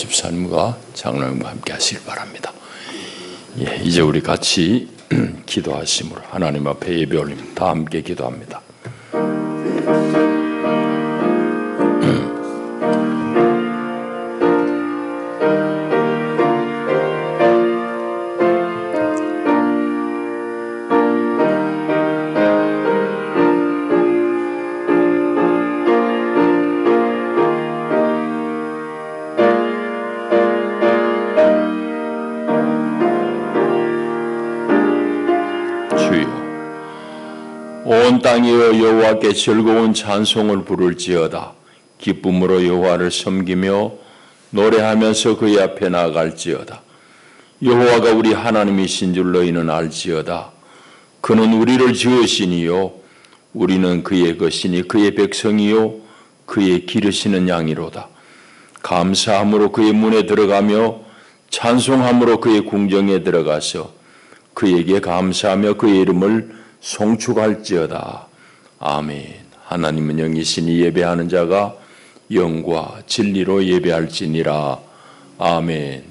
집사님과 장로님과 함께 하시길 바랍니다. 이제 우리 같이 기도하심으로 하나님 앞에 예배 올립니다. 다 함께 기도합니다. 온 땅이여 여호와께 즐거운 찬송을 부를지어다. 기쁨으로 여호와를 섬기며 노래하면서 그의 앞에 나아갈지어다. 여호와가 우리 하나님이신 줄 너희는 알지어다. 그는 우리를 지으시니요 우리는 그의 것이니 그의 백성이요 그의 기르시는 양이로다. 감사함으로 그의 문에 들어가며 찬송함으로 그의 궁정에 들어가서 그에게 감사하며 그의 이름을 송축할지어다. 아멘. 하나님은 영이시니 예배하는 자가 영과 진리로 예배할지니라. 아멘.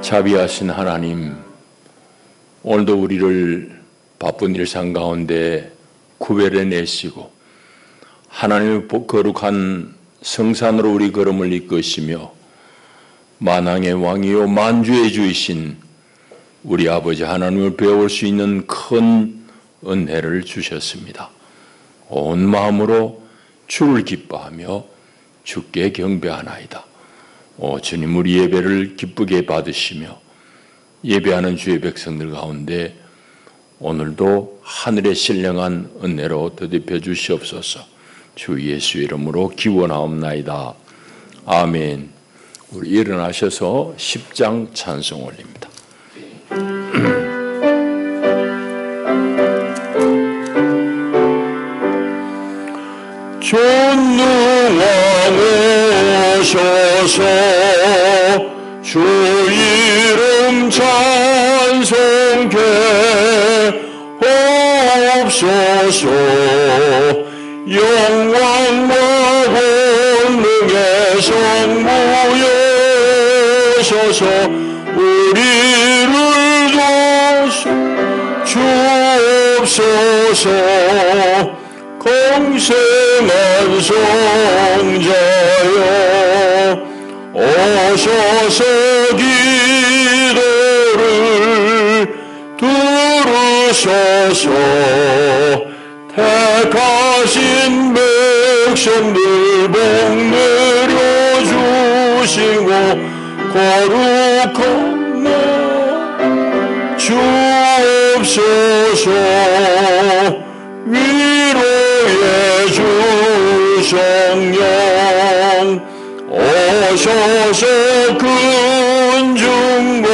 자비하신 하나님, 오늘도 우리를 바쁜 일상 가운데 구별해내시고 하나님의 거룩한 성산으로 우리 걸음을 이끄시며 만왕의 왕이요 만주의 주이신 우리 아버지 하나님을 배울 수 있는 큰 은혜를 주셨습니다. 온 마음으로 주를 기뻐하며 주께 경배하나이다. 주님, 우리 예배를 기쁘게 받으시며 예배하는 주의 백성들 가운데 오늘도 하늘의 신령한 은혜로 더딥혀 주시옵소서. 주 예수 이름으로 기원하옵나이다. 아멘. 우리 일어나셔서 10장 찬송 올립니다. 존누왕 오셔서 주 이름 찬송케 하옵소서. 영광과 권능의 성부여셔서 우리를 도와주옵소서. 공생한 성자여 오셔서 기도를 들으소서. 택하신 백성들 복 내려주시고 거룩한 나 주옵소서. 위로의 주 성령 오셔서 근중과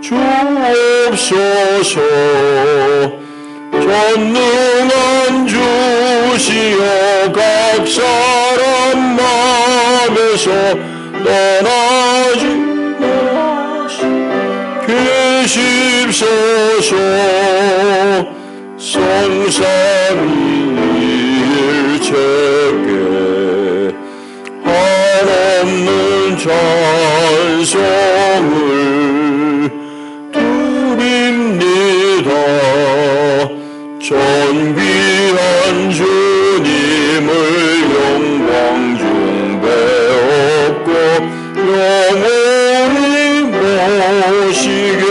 주옵소서. 전능한 주시여 각 사람 마음에서 떠나지 계십소서. 성삼위일체께 한없는 찬송을 드립니다. 존귀한 주님을 영광 중배없고 영원히 모시게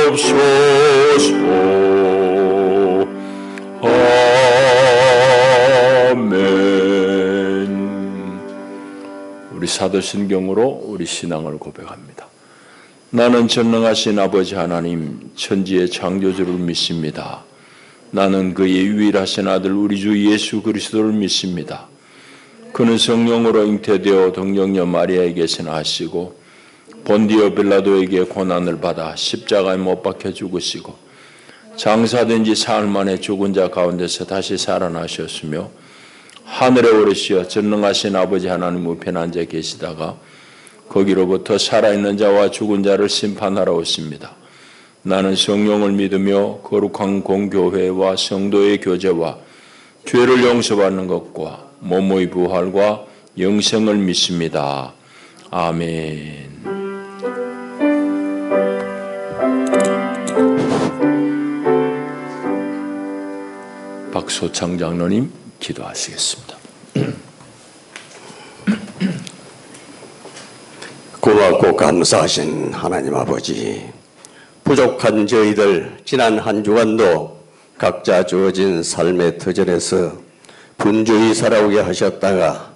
하옵소서. 아멘. 우리 사도신경으로 우리 신앙을 고백합니다. 나는 전능하신 아버지 하나님 천지의 창조주를 믿습니다. 나는 그의 유일하신 아들 우리 주 예수 그리스도를 믿습니다. 그는 성령으로 잉태되어 동정녀 마리아에게서 나시고 본디오 빌라도에게 고난을 받아 십자가에 못 박혀 죽으시고 장사된 지 사흘 만에 죽은 자 가운데서 다시 살아나셨으며 하늘에 오르시어 전능하신 아버지 하나님 우편에 앉아 계시다가 거기로부터 살아있는 자와 죽은 자를 심판하러 오십니다. 나는 성령을 믿으며 거룩한 공교회와 성도의 교제와 죄를 용서받는 것과 몸의 부활과 영생을 믿습니다. 아멘. 박소창 장로님 기도하시겠습니다. 고맙고 감사하신 하나님 아버지, 부족한 저희들 지난 한 주간도 각자 주어진 삶의 터전에서 분주히 살아오게 하셨다가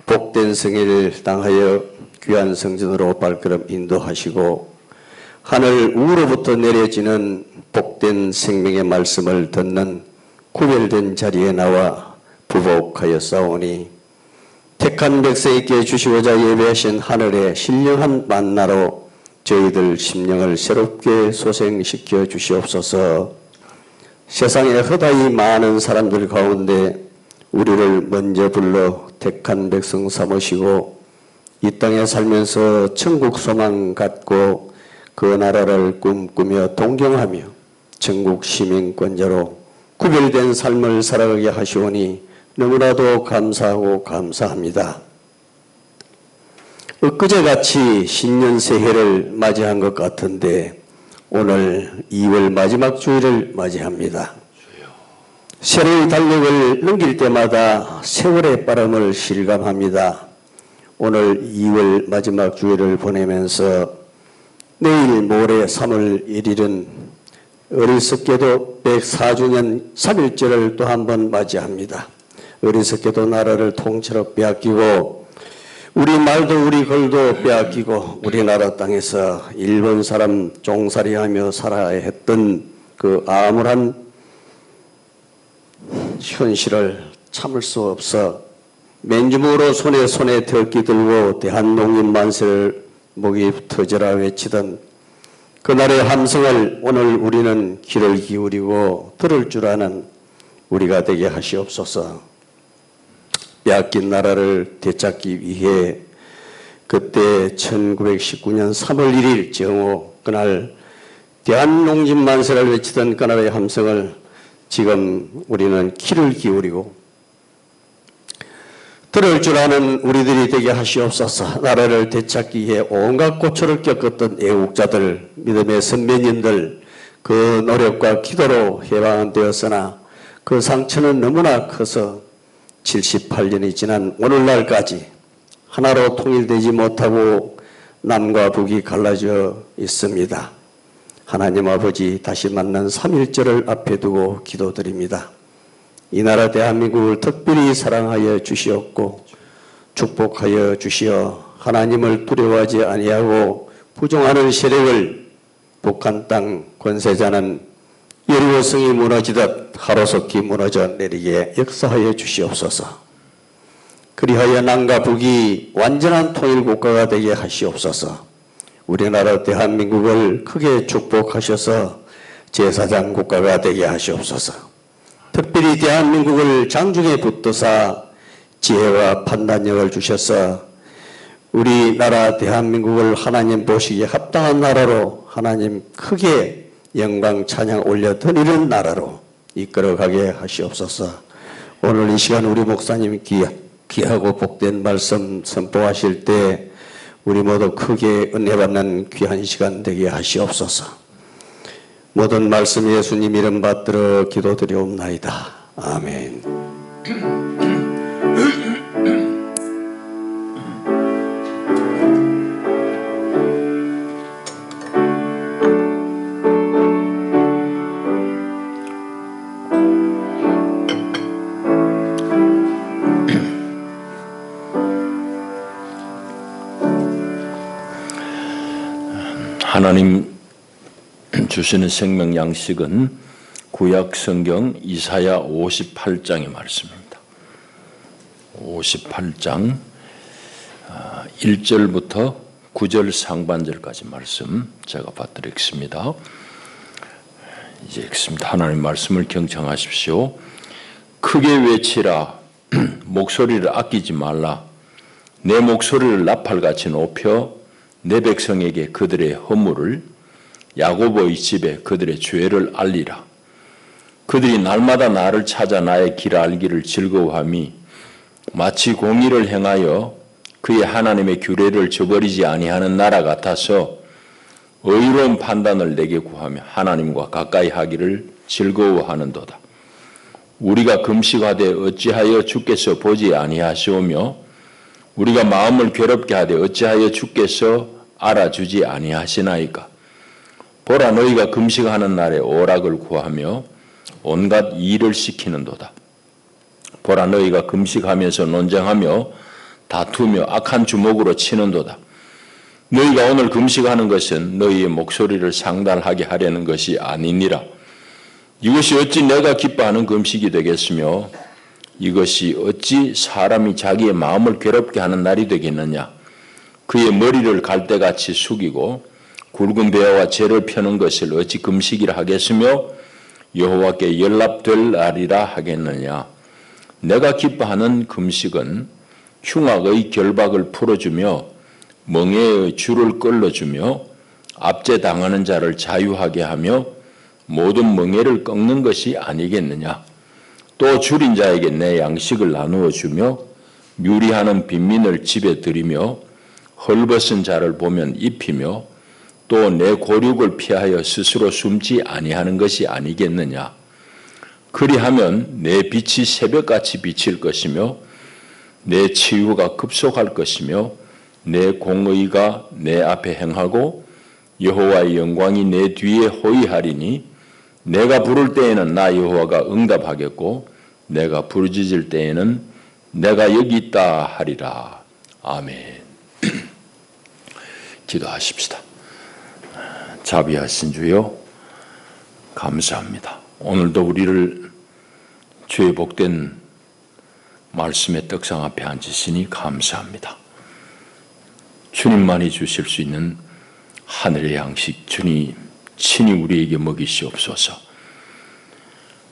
복된 승리를 당하여 귀한 성전으로 발걸음 인도하시고 하늘 우로부터 내려지는 복된 생명의 말씀을 듣는 구별된 자리에 나와 부복하여 싸우니 택한 백성에게 주시고자 예배하신 하늘의 신령한 만나로 저희들 심령을 새롭게 소생시켜 주시옵소서. 세상에 허다히 많은 사람들 가운데 우리를 먼저 불러 택한 백성 삼으시고 이 땅에 살면서 천국 소망 갖고 그 나라를 꿈꾸며 동경하며 천국 시민권자로 구별된 삶을 살아가게 하시오니 너무나도 감사하고 감사합니다. 엊그제같이 신년 새해를 맞이한 것 같은데 오늘 2월 마지막 주일을 맞이합니다. 새로운 달력을 넘길 때마다 세월의 빠름을 실감합니다. 오늘 2월 마지막 주일을 보내면서 내일 모레 3월 1일은 어리석게도 104주년 3.1절을 또 한 번 맞이합니다. 어리석게도 나라를 통째로 빼앗기고 우리 말도 우리 걸도 빼앗기고 우리나라 땅에서 일본 사람 종살이하며 살아야 했던 그 암울한 현실을 참을 수 없어 맨주먹으로 손에 들기 들고 대한농민 만세를 목이 터져라 외치던 그날의 함성을 오늘 우리는 귀를 기울이고 들을 줄 아는 우리가 되게 하시옵소서. 빼앗긴 나라를 되찾기 위해 그때 1919년 3월 1일 정오 그날 대한농민 만세를 외치던 그날의 함성을 지금 우리는 귀를 기울이고 들을 줄 아는 우리들이 되게 하시옵소서. 나라를 되찾기 위해 온갖 고초를 겪었던 애국자들, 믿음의 선배님들 그 노력과 기도로 해방되었으나 그 상처는 너무나 커서 78년이 지난 오늘날까지 하나로 통일되지 못하고 남과 북이 갈라져 있습니다. 하나님 아버지 다시 만난 3.1절을 앞에 두고 기도드립니다. 이 나라 대한민국을 특별히 사랑하여 주시옵고 축복하여 주시어 하나님을 두려워하지 아니하고 부정하는 세력을 북한 땅 권세자는 여리고성이 무너지듯 하루속히 무너져 내리게 역사하여 주시옵소서. 그리하여 남과 북이 완전한 통일국가가 되게 하시옵소서. 우리나라 대한민국을 크게 축복하셔서 제사장 국가가 되게 하시옵소서. 특별히 대한민국을 장중에 붙드사 지혜와 판단력을 주셔서 우리나라 대한민국을 하나님 보시기에 합당한 나라로 하나님 크게 영광 찬양 올려드리는 나라로 이끌어가게 하시옵소서. 오늘 이 시간 우리 목사님 귀하고 복된 말씀 선포하실 때 우리 모두 크게 은혜 받는 귀한 시간 되게 하시옵소서. 모든 말씀 예수님 이름 받들어 기도드리옵나이다. 아멘. 하나님 주시는 생명 양식은 구약 성경 이사야 58장의 말씀입니다. 58장 1절부터 9절 상반절까지 말씀 제가 받드리겠습니다. 이제 읽습니다. 하나님 말씀을 경청하십시오. 크게 외치라. 목소리를 아끼지 말라. 내 목소리를 나팔같이 높여 내 백성에게 그들의 허물을, 야고보의 집에 그들의 죄를 알리라. 그들이 날마다 나를 찾아 나의 길 알기를 즐거워함이 마치 공의를 행하여 그의 하나님의 규례를 저버리지 아니하는 나라 같아서 의로운 판단을 내게 구하며 하나님과 가까이 하기를 즐거워하는도다. 우리가 금식하되 어찌하여 주께서 보지 아니하시오며 우리가 마음을 괴롭게 하되 어찌하여 주께서 알아주지 아니하시나이까. 보라, 너희가 금식하는 날에 오락을 구하며 온갖 일을 시키는도다. 보라, 너희가 금식하면서 논쟁하며 다투며 악한 주먹으로 치는도다. 너희가 오늘 금식하는 것은 너희의 목소리를 상달하게 하려는 것이 아니니라. 이것이 어찌 내가 기뻐하는 금식이 되겠으며 이것이 어찌 사람이 자기의 마음을 괴롭게 하는 날이 되겠느냐. 그의 머리를 갈대같이 숙이고 굵은 배와 재를 펴는 것을 어찌 금식이라 하겠으며 여호와께 연락될 날이라 하겠느냐. 내가 기뻐하는 금식은 흉악의 결박을 풀어주며 멍에의 줄을 끌어주며 압제당하는 자를 자유하게 하며 모든 멍에를 꺾는 것이 아니겠느냐. 또 줄인 자에게 내 양식을 나누어 주며 뮤리하는 빈민을 집에 들이며 헐벗은 자를 보면 입히며 또 내 고륙을 피하여 스스로 숨지 아니하는 것이 아니겠느냐. 그리하면 내 빛이 새벽같이 비칠 것이며 내 치유가 급속할 것이며 내 공의가 내 앞에 행하고 여호와의 영광이 내 뒤에 호위하리니 내가 부를 때에는 나 여호와가 응답하겠고 내가 부르짖을 때에는 내가 여기 있다 하리라. 아멘. 기도하십시다. 자비하신 주여, 감사합니다. 오늘도 우리를 주의 복된 말씀의 떡상 앞에 앉으시니 감사합니다. 주님만이 주실 수 있는 하늘의 양식 주님 친히 우리에게 먹이시옵소서.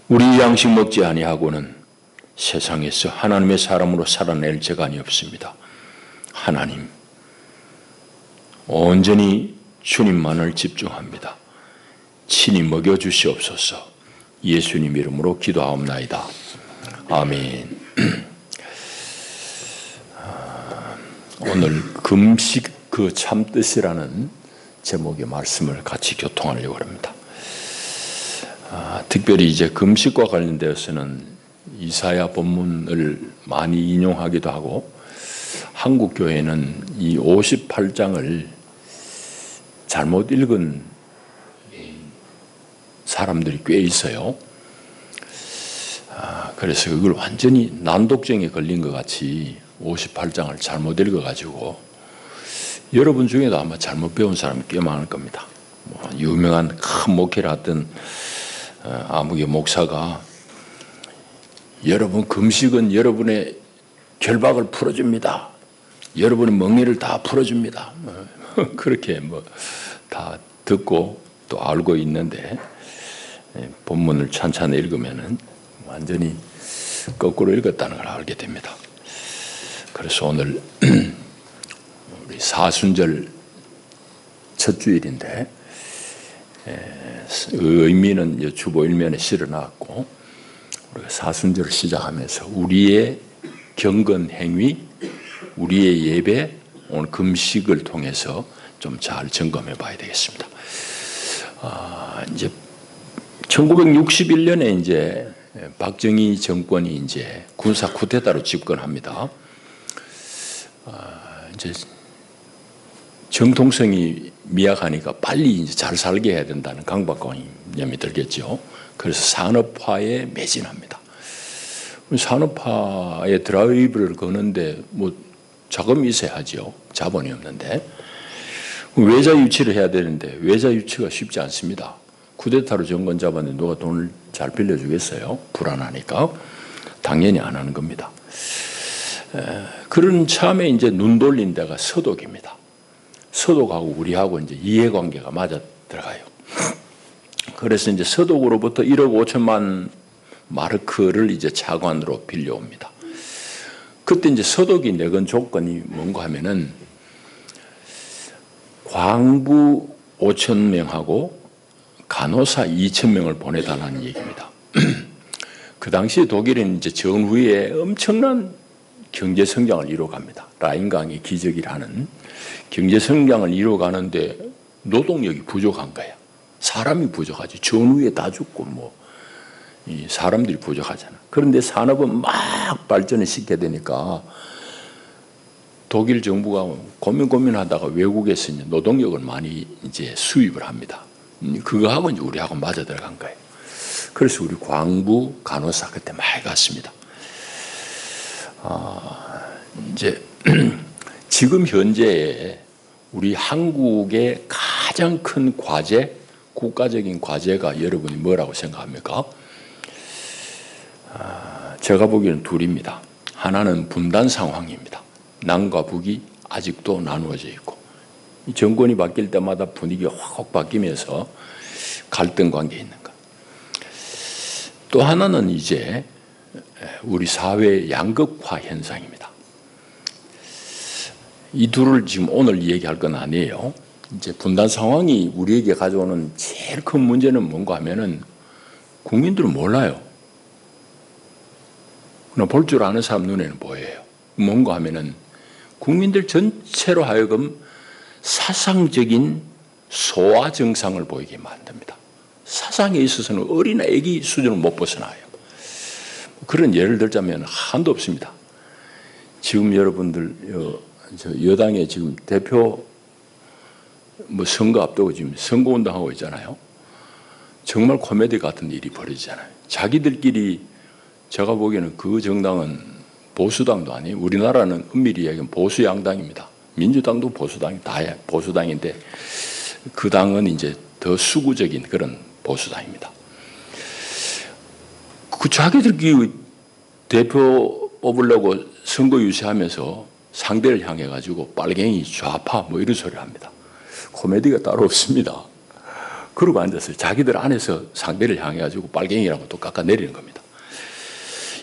우리 양식 먹지 아니하고는 세상에서 하나님의 사람으로 살아낼 재간이 없습니다. 하나님, 온전히 주님만을 집중합니다. 친히 먹여주시옵소서. 예수님 이름으로 기도하옵나이다. 아멘. 오늘 금식 그 참뜻이라는 제목의 말씀을 같이 교통하려고 합니다. 특별히 이제 금식과 관련되어서는 이사야 본문을 많이 인용하기도 하고 한국 교회는 이 58장을 잘못 읽은 사람들이 꽤 있어요. 그래서 그걸 완전히 난독증에 걸린 것 같이 58장을 잘못 읽어가지고 여러분 중에도 아마 잘못 배운 사람이 꽤 많을 겁니다. 유명한 큰 목회를 하던 아무개 목사가 여러분 금식은 여러분의 결박을 풀어줍니다. 여러분의 멍에를 다 풀어줍니다. 그렇게 다 듣고 또 알고 있는데 본문을 찬찬히 읽으면은 완전히 거꾸로 읽었다는 걸 알게 됩니다. 그래서 오늘 우리 사순절 첫 주일인데 의미는 주보 일면에 실어놨고 우리가 사순절을 시작하면서 우리의 경건 행위, 우리의 예배, 오늘 금식을 통해서 좀 잘 점검해 봐야 되겠습니다. 이제 1961년에 이제 박정희 정권이 이제 군사 쿠데타로 집권합니다. 이제 정통성이 미약하니까 빨리 이제 잘 살게 해야 된다는 강박관념이 들겠죠. 그래서 산업화에 매진합니다. 산업화에 드라이브를 거는데 자금이 있어야 하죠. 자본이 없는데. 외자 유치를 해야 되는데 외자 유치가 쉽지 않습니다. 쿠데타로 정권 잡았는데 누가 돈을 잘 빌려주겠어요? 불안하니까. 당연히 안 하는 겁니다. 그런 참에 이제 눈 돌린 데가 서독입니다. 서독하고 우리하고 이제 이해관계가 맞아 들어가요. 그래서 이제 서독으로부터 1억 5천만 마르크를 이제 차관으로 빌려옵니다. 그때 이제 서독이 내건 조건이 뭔가 하면은 광부 5,000명하고 간호사 2,000명을 보내달라는 얘기입니다. 그 당시 독일은 이제 전후에 엄청난 경제 성장을 이루어갑니다. 라인강의 기적이라는 경제 성장을 이루어가는데 노동력이 부족한 거예요. 사람이 부족하지. 전후에 다 죽고 이 사람들이 부족하잖아. 그런데 산업은 막 발전을 시켜야 되니까 독일 정부가 고민하다가 외국에서 이제 노동력을 많이 이제 수입을 합니다. 그거하고 이제 우리하고 맞아 들어간 거예요. 그래서 우리 광부 간호사 그때 많이 갔습니다. 이제 지금 현재 우리 한국의 가장 큰 과제, 국가적인 과제가 여러분이 뭐라고 생각합니까? 제가 보기에는 둘입니다. 하나는 분단 상황입니다. 남과 북이 아직도 나누어져 있고 정권이 바뀔 때마다 분위기가 확 바뀌면서 갈등 관계에 있는 것. 또 하나는 이제 우리 사회의 양극화 현상입니다. 이 둘을 지금 오늘 얘기할 건 아니에요. 이제 분단 상황이 우리에게 가져오는 제일 큰 문제는 뭔가 하면은 국민들은 몰라요. 그러나 볼 줄 아는 사람 눈에는 보여요. 뭔가 하면은 국민들 전체로 하여금 사상적인 소아 증상을 보이게 만듭니다. 사상에 있어서는 어린아 애기 수준을 못 벗어나요. 그런 예를 들자면 한도 없습니다. 지금 여러분들 여당의 지금 대표 선거 앞두고 지금 선거운동하고 있잖아요. 정말 코미디 같은 일이 벌어지잖아요. 자기들끼리 제가 보기에는 그 정당은 보수당도 아니에요. 우리나라는 엄밀히 얘기하면 보수양당입니다. 민주당도 보수당이 다 보수당인데 그 당은 이제 더 수구적인 그런 보수당입니다. 그 자기들끼리 대표 뽑으려고 선거 유세하면서 상대를 향해 가지고 빨갱이 좌파 이런 소리를 합니다. 코미디가 따로 없습니다. 그러고 앉았어요. 자기들 안에서 상대를 향해 가지고 빨갱이라고 또 깎아내리는 겁니다.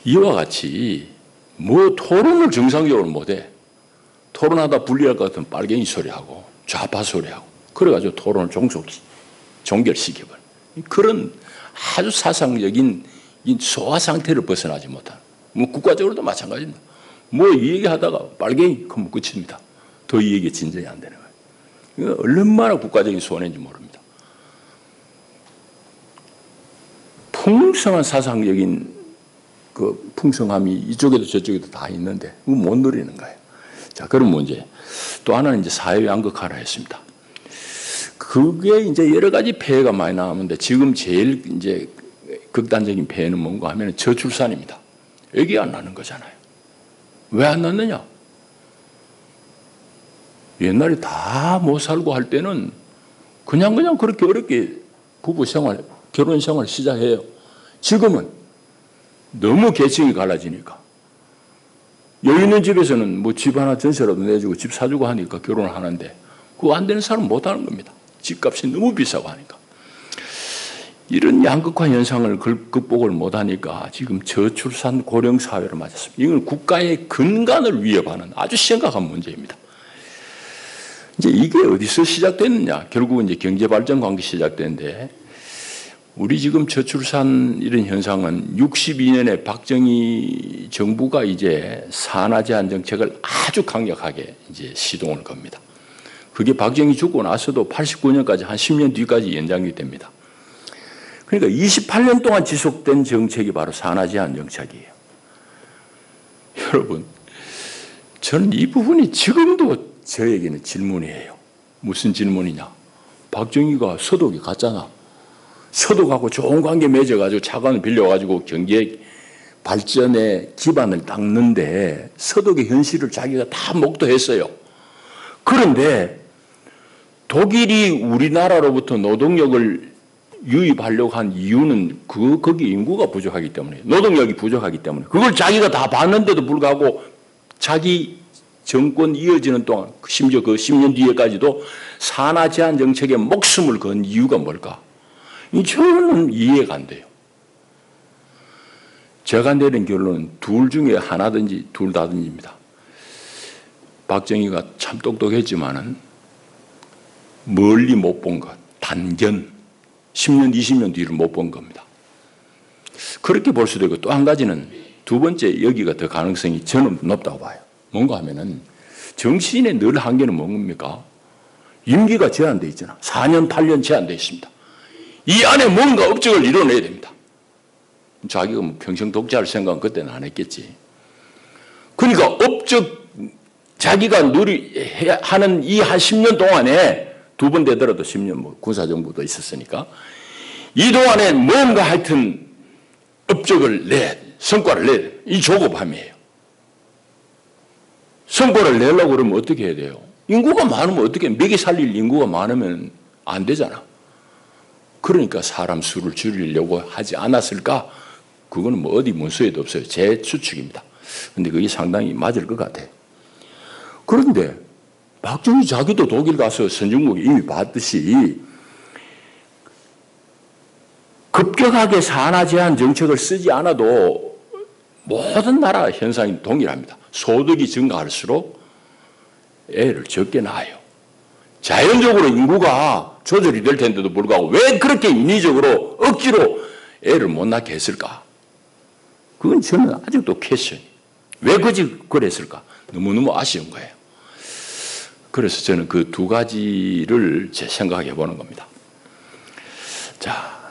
이와 같이 토론을 정상적으로 못해. 토론하다 불리할 것 같은 빨갱이 소리하고 좌파 소리하고 그래가지고 토론을 종결시켜버려. 그런 아주 사상적인 이 소화 상태를 벗어나지 못하는 국가적으로도 마찬가지입니다. 이 얘기하다가 빨갱이 그러면 끝입니다. 더 이 얘기 진전이 안 되는 거예요. 얼마나 국가적인 손해인지 모릅니다. 풍성한 사상적인 그 풍성함이 이쪽에도 저쪽에도 다 있는데 못 누리는 거예요. 자, 그런 문제. 또 하나는 이제 사회 양극화라 했습니다. 그게 이제 여러 가지 폐해가 많이 나오는데 지금 제일 이제 극단적인 폐해는 뭔가 하면 저출산입니다. 애기 안 낳는 거잖아요. 왜 안 낳느냐? 옛날에 다 못 살고 할 때는 그냥 그렇게 어렵게 부부 생활, 결혼 생활 시작해요. 지금은 너무 계층이 갈라지니까 여유 있는 집에서는 집 하나 전세라도 내주고 집 사주고 하니까 결혼을 하는데 그거 안 되는 사람은 못 하는 겁니다. 집값이 너무 비싸고 하니까. 이런 양극화 현상을 극복을 못 하니까 지금 저출산 고령 사회로 맞았습니다. 이건 국가의 근간을 위협하는 아주 심각한 문제입니다. 이제 이게 어디서 시작됐느냐? 결국은 이제 경제 발전 관계 시작됐는데 우리 지금 저출산 이런 현상은 62년에 박정희 정부가 이제 산하 제한 정책을 아주 강력하게 이제 시동을 겁니다. 그게 박정희 죽고 나서도 89년까지 한 10년 뒤까지 연장이 됩니다. 그러니까 28년 동안 지속된 정책이 바로 산하 제한 정책이에요. 여러분, 저는 이 부분이 지금도 저에게는 질문이에요. 무슨 질문이냐? 박정희가 서독에 갔잖아. 서독하고 좋은 관계 맺어가지고 차관을 빌려가지고 경제 발전의 기반을 닦는데 서독의 현실을 자기가 다 목도했어요. 그런데 독일이 우리나라로부터 노동력을 유입하려고 한 이유는 거기 인구가 부족하기 때문에 노동력이 부족하기 때문에 그걸 자기가 다 봤는데도 불구하고 자기 정권 이어지는 동안 심지어 그 10년 뒤에까지도 산하 제한 정책에 목숨을 건 이유가 뭘까? 저는 이해가 안 돼요. 제가 내린 결론은 둘 중에 하나든지 둘 다든지입니다. 박정희가 참 똑똑했지만은 멀리 못 본 것, 단견, 10년, 20년 뒤를 못 본 겁니다. 그렇게 볼 수도 있고 또 한 가지는 두 번째 여기가 더 가능성이 저는 높다고 봐요. 뭔가 하면은 정치인의 늘 한계는 뭡니까? 임기가 제한되어 있잖아. 4년, 8년 제한되어 있습니다. 이 안에 뭔가 업적을 이뤄내야 됩니다. 자기가 뭐 평생 독재할 생각은 그때는 안 했겠지. 그러니까 업적, 자기가 하는 이 한 10년 동안에 두 번 되더라도 10년 뭐 군사정부도 있었으니까 이 동안에 뭔가 하여튼 업적을 성과를 내야 돼요. 이 조급함이에요. 성과를 내려고 그러면 어떻게 해야 돼요? 인구가 많으면 어떻게 먹이 살릴 인구가 많으면 안 되잖아. 그러니까 사람 수를 줄이려고 하지 않았을까? 그거는 뭐 어디 문서에도 없어요. 제 추측입니다. 근데 그게 상당히 맞을 것 같아요. 그런데 박정희 자기도 독일 가서 선진국이 이미 봤듯이 급격하게 산하 제한 정책을 쓰지 않아도 모든 나라 현상이 동일합니다. 소득이 증가할수록 애를 적게 낳아요. 자연적으로 인구가 조절이 될 텐데도 불구하고 왜 그렇게 인위적으로 억지로 애를 못 낳게 했을까? 그건 저는 아직도 퀘스천이. 왜 그지 그랬을까? 너무너무 아쉬운 거예요. 그래서 저는 그 두 가지를 생각해 보는 겁니다. 자,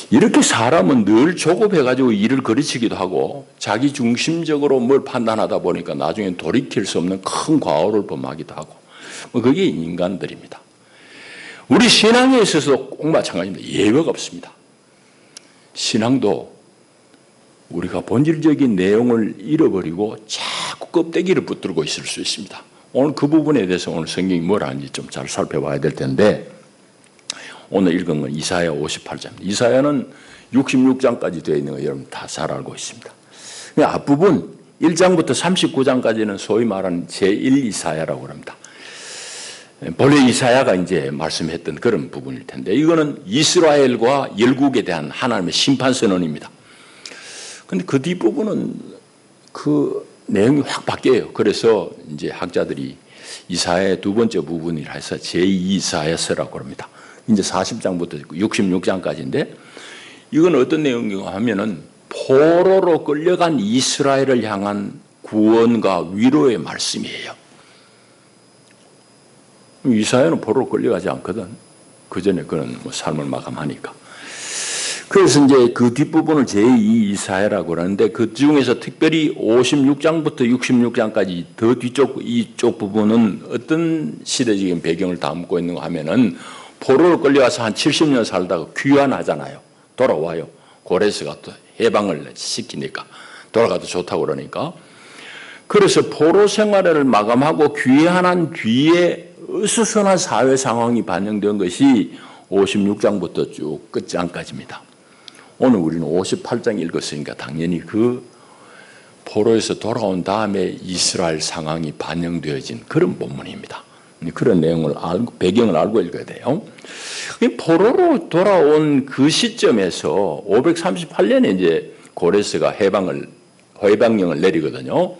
이렇게 사람은 늘 조급해가지고 일을 거르치기도 하고 자기 중심적으로 뭘 판단하다 보니까 나중에 돌이킬 수 없는 큰 과오를 범하기도 하고 그게 인간들입니다. 우리 신앙에 있어서도 꼭 마찬가지입니다. 예외가 없습니다. 신앙도 우리가 본질적인 내용을 잃어버리고 자꾸 껍데기를 붙들고 있을 수 있습니다. 오늘 그 부분에 대해서 오늘 성경이 뭐라 하는지 좀 잘 살펴봐야 될 텐데 오늘 읽은 건 이사야 58장입니다. 이사야는 66장까지 되어 있는 거 여러분 다 잘 알고 있습니다. 앞부분 1장부터 39장까지는 소위 말하는 제1 이사야라고 합니다. 본래 이사야가 이제 말씀했던 그런 부분일 텐데 이거는 이스라엘과 열국에 대한 하나님의 심판 선언입니다. 근데 그 뒷부분은 그 내용이 확 바뀌어요. 그래서 이제 학자들이 이사야의 두 번째 부분이라 해서 제2 이사야서라고 합니다. 이제 40장부터 66장까지인데 이건 어떤 내용인가 하면은 포로로 끌려간 이스라엘을 향한 구원과 위로의 말씀이에요. 이사야는 포로로 끌려가지 않거든. 그 전에 그는 뭐 삶을 마감하니까. 그래서 이제 그 뒷부분을 제2 이사야라고 하는데 그 중에서 특별히 56장부터 66장까지 더 뒤쪽 이쪽 부분은 어떤 시대적인 배경을 담고 있는가 하면은 포로로 끌려가서 한 70년 살다가 귀환하잖아요. 돌아와요. 고레스가 또 해방을 시키니까 돌아가도 좋다고 그러니까. 그래서 포로 생활을 마감하고 귀환한 뒤에 어수선한 사회 상황이 반영된 것이 56장부터 쭉 끝장까지입니다. 오늘 우리는 58장 읽었으니까 당연히 그 포로에서 돌아온 다음에 이스라엘 상황이 반영되어진 그런 본문입니다. 그런 내용을 알고, 배경을 알고 읽어야 돼요. 포로로 돌아온 그 시점에서 538년에 이제 고레스가 해방령을 내리거든요.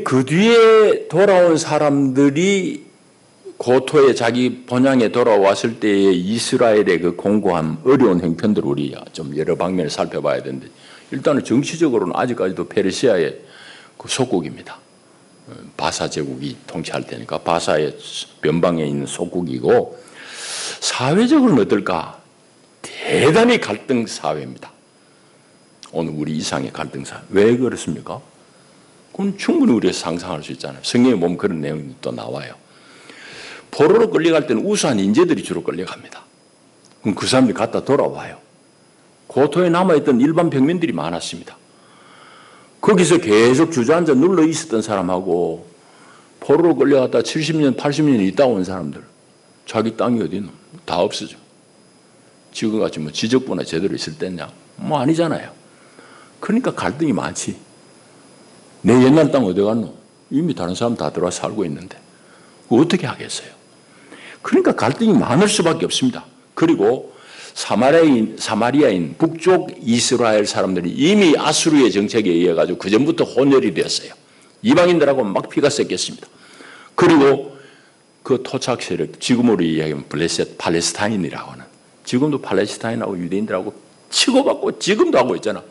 그 뒤에 돌아온 사람들이 고토에 자기 본향에 돌아왔을 때의 이스라엘의 그 공고함, 어려운 형편들을 우리 좀 여러 방면을 살펴봐야 되는데 일단은 정치적으로는 아직까지도 페르시아의 그 속국입니다. 바사 제국이 통치할 때니까 바사의 변방에 있는 속국이고 사회적으로는 어떨까? 대단히 갈등 사회입니다. 오늘 우리 이상의 갈등 사회. 왜 그렇습니까? 그건 충분히 우리가 상상할 수 있잖아요. 성경에 보면 그런 내용이 또 나와요. 포로로 끌려갈 때는 우수한 인재들이 주로 끌려갑니다. 그럼 그 사람들이 갔다 돌아와요. 고토에 남아있던 일반 평민들이 많았습니다. 거기서 계속 주저앉아 눌러 있었던 사람하고 포로로 끌려갔다 70년, 80년 있다 온 사람들 자기 땅이 어디 있노? 다 없어져. 지금같이 뭐 지적부나 제대로 있을 때냐? 뭐 아니잖아요. 그러니까 갈등이 많지. 내 옛날 땅 어디 갔노? 이미 다른 사람 다 들어와 살고 있는데 어떻게 하겠어요? 그러니까 갈등이 많을 수밖에 없습니다. 그리고 사마리아인 북쪽 이스라엘 사람들이 이미 아수르의 정책에 의해 가지고 그 전부터 혼혈이 되었어요. 이방인들하고 막 피가 섞였습니다. 그리고 그 토착 세력, 지금으로 이야기하면 블레셋 팔레스타인이라고 하는, 지금도 팔레스타인하고 유대인들하고 치고받고 지금도 하고 있잖아.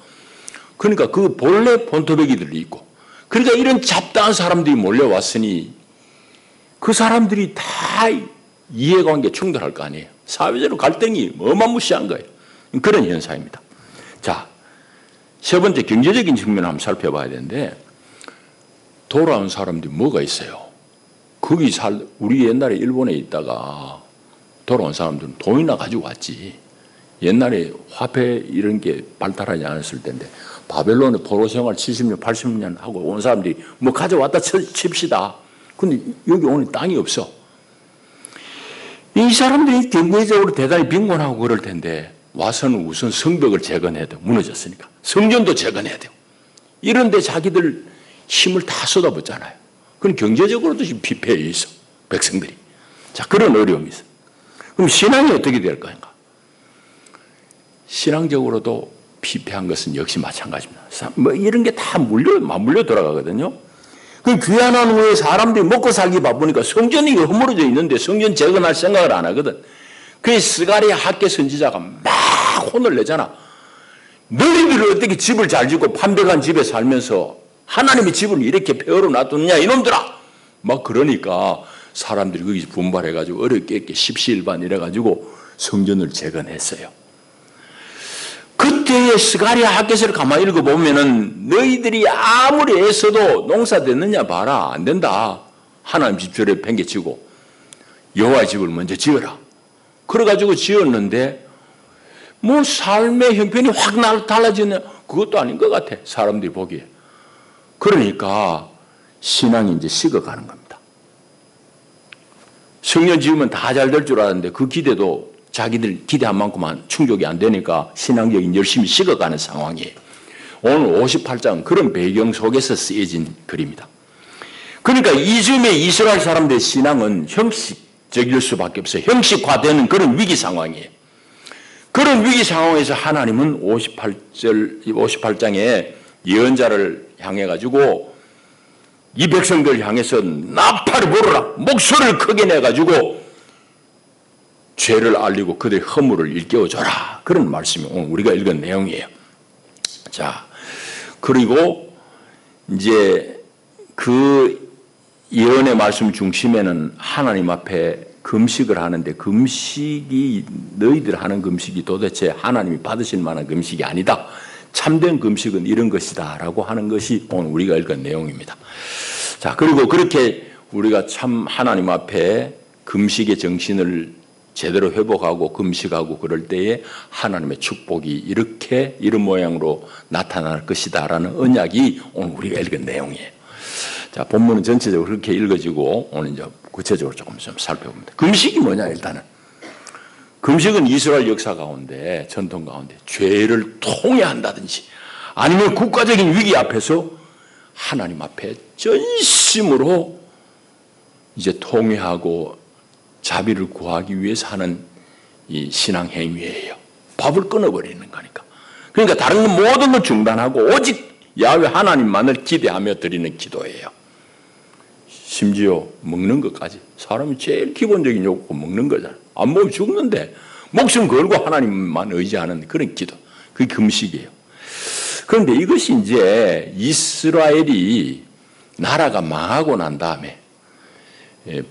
그러니까 그 본래 본토배기들이 있고, 그러니까 이런 잡다한 사람들이 몰려왔으니 그 사람들이 다 이해관계 충돌할 거 아니에요. 사회적으로 갈등이 어마무시한 거예요. 그런 현상입니다. 자, 세 번째 경제적인 측면을 한번 살펴봐야 되는데, 돌아온 사람들이 뭐가 있어요? 우리 옛날에 일본에 있다가 돌아온 사람들은 돈이나 가지고 왔지. 옛날에 화폐 이런 게 발달하지 않았을 때인데, 바벨론에 포로 생활 70년, 80년 하고 온 사람들이 뭐 가져왔다 칩시다. 근데 여기 오는 땅이 없어. 이 사람들이 경제적으로 대단히 빈곤하고 그럴 텐데, 와서는 우선 성벽을 재건해야 돼요. 무너졌으니까. 성전도 재건해야 돼요. 이런데 자기들 힘을 다 쏟아붓잖아요. 그럼 경제적으로도 지금 피폐해 있어, 백성들이. 자, 그런 어려움이 있어. 그럼 신앙이 어떻게 될 건가? 신앙적으로도 피폐한 것은 역시 마찬가지입니다. 뭐 이런 게 다 맞물려 돌아가거든요. 그 귀환한 후에 사람들이 먹고 살기 바쁘니까 성전이 허물어져 있는데 성전 재건할 생각을 안 하거든. 그 스가랴 학계 선지자가 막 혼을 내잖아. 너희들이 어떻게 집을 잘 짓고 판백한 집에 살면서 하나님의 집을 이렇게 폐허로 놔두느냐 이놈들아. 막 그러니까 사람들이 거기서 분발해가지고 어렵게 이렇게 십시일반 이래가지고 성전을 재건했어요. 그때의 스가랴 학계서를 가만히 읽어보면은 너희들이 아무리 애써도 농사 됐느냐 봐라. 안 된다. 하나님 집 저래 팽개치고 여호와의 집을 먼저 지어라. 그래가지고 지었는데 뭐 삶의 형편이 확 달라지는 그것도 아닌 것 같아. 사람들이 보기에. 그러니까 신앙이 이제 식어가는 겁니다. 성전 지으면 다 잘 될 줄 알았는데 그 기대도 자기들 기대한 만큼만 충족이 안 되니까 신앙적인 열심히 식어가는 상황이에요. 오늘 58장 그런 배경 속에서 쓰여진 글입니다. 그러니까 이즈음의 이스라엘 사람들의 신앙은 형식적일 수밖에 없어요. 형식화되는 그런 위기 상황이에요. 그런 위기 상황에서 하나님은 58장에 예언자를 향해 가지고 이 백성들을 향해서 나팔을 불어라, 목소리를 크게 내 가지고 죄를 알리고 그들의 허물을 일깨워줘라. 그런 말씀이 오늘 우리가 읽은 내용이에요. 자, 그리고 이제 그 예언의 말씀 중심에는 하나님 앞에 금식을 하는데 금식이 너희들 하는 금식이 도대체 하나님이 받으실 만한 금식이 아니다. 참된 금식은 이런 것이다 라고 하는 것이 오늘 우리가 읽은 내용입니다. 자, 그리고 그렇게 우리가 참 하나님 앞에 금식의 정신을 제대로 회복하고 금식하고 그럴 때에 하나님의 축복이 이렇게 이런 모양으로 나타날 것이다 라는 언약이 오늘 우리가 읽은 내용이에요. 자, 본문은 전체적으로 그렇게 읽어지고 오늘 이제 구체적으로 조금 좀 살펴봅니다. 금식이 뭐냐 일단은. 금식은 이스라엘 역사 가운데 전통 가운데 죄를 통회한다든지 아니면 국가적인 위기 앞에서 하나님 앞에 전심으로 이제 통회하고 자비를 구하기 위해서 하는 이 신앙 행위예요. 밥을 끊어버리는 거니까. 그러니까 다른 건 모든 걸 중단하고 오직 야훼 하나님만을 기대하며 드리는 기도예요. 심지어 먹는 것까지. 사람이 제일 기본적인 욕구 먹는 거잖아. 안 먹으면 죽는데 목숨 걸고 하나님만 의지하는 그런 기도. 그게 금식이에요. 그런데 이것이 이제 이스라엘이 나라가 망하고 난 다음에